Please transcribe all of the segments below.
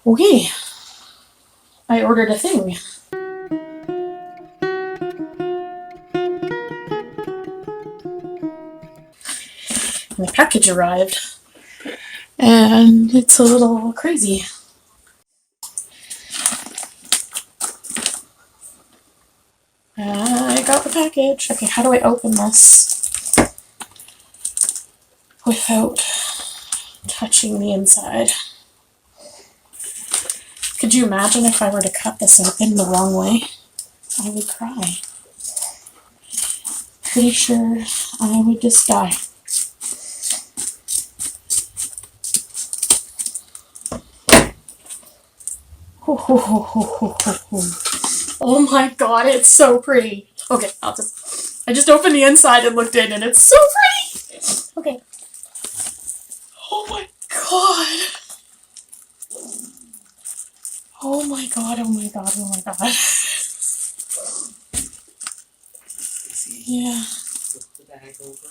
Okay, I ordered a thing. The package arrived, and it's a little crazy. I got the package. Okay, how do I open this without touching the inside? Could you imagine if I were to cut this open the wrong way? I would cry. Pretty sure I would just die. Oh my god, it's so pretty. Okay, I just opened the inside and looked in and it's so pretty! Okay. Oh my god. Oh my god, oh my god, oh my god. Yeah. Flip the bag over.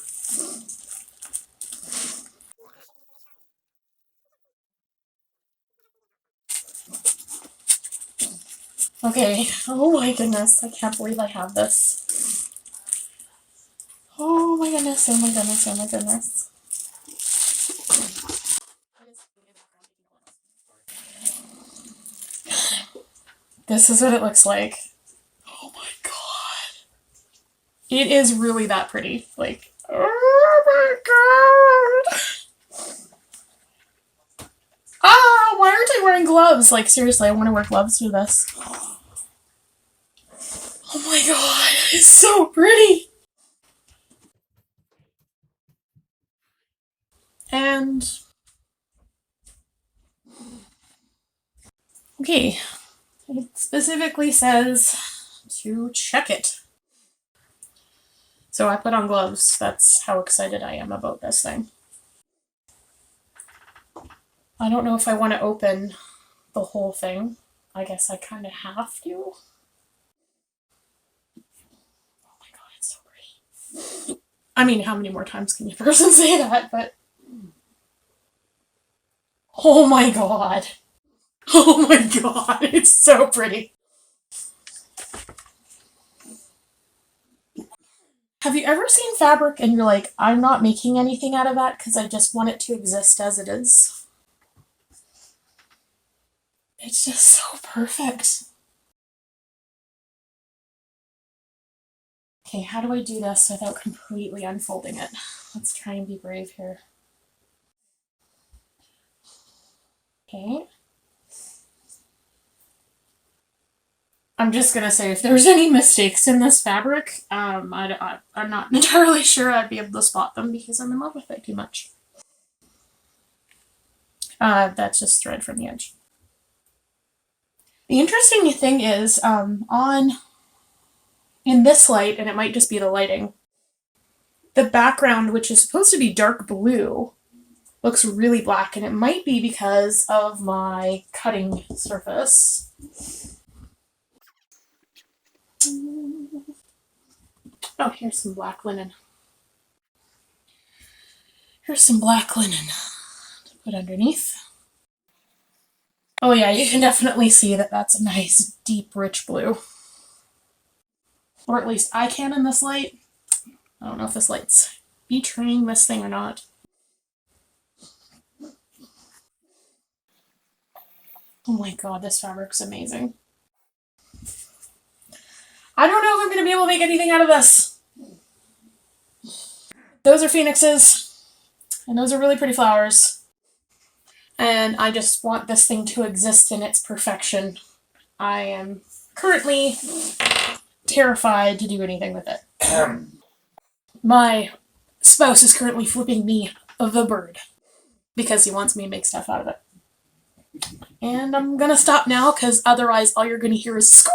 Okay, oh my goodness, I can't believe I have this. Oh my goodness, oh my goodness, oh my goodness. This is what it looks like. Oh my god. It is really that pretty. Like, oh my god. Ah, why aren't I wearing gloves? Like, seriously, I want to wear gloves for this. Oh my god, it's so pretty. And okay, it specifically says to check it. So I put on gloves. That's how excited I am about this thing. I don't know if I want to open the whole thing. I guess I kind of have to. Oh my god, it's so pretty. I mean, how many more times can a person say that? But oh my god. Oh my god, it's so pretty. Have you ever seen fabric and you're like, I'm not making anything out of that because I just want it to exist as it is? It's just so perfect. Okay, how do I do this without completely unfolding it? Let's try and be brave here. Okay. I'm just gonna say, if there's any mistakes in this fabric, I'm not entirely sure I'd be able to spot them because I'm in love with it too much. That's just thread from the edge. The interesting thing is, in this light, and it might just be the lighting, the background, which is supposed to be dark blue, looks really black, and it might be because of my cutting surface. Oh, here's some black linen. Here's some black linen to put underneath. Oh yeah, you can definitely see that that's a nice, deep, rich blue. Or at least I can in this light. I don't know if this light's betraying this thing or not. Oh my god, this fabric's amazing. I don't know if I'm going to be able to make anything out of this. Those are phoenixes, and those are really pretty flowers. And I just want this thing to exist in its perfection. I am currently terrified to do anything with it. My spouse is currently flipping me the bird because he wants me to make stuff out of it. And I'm gonna stop now because otherwise all you're gonna hear is squee!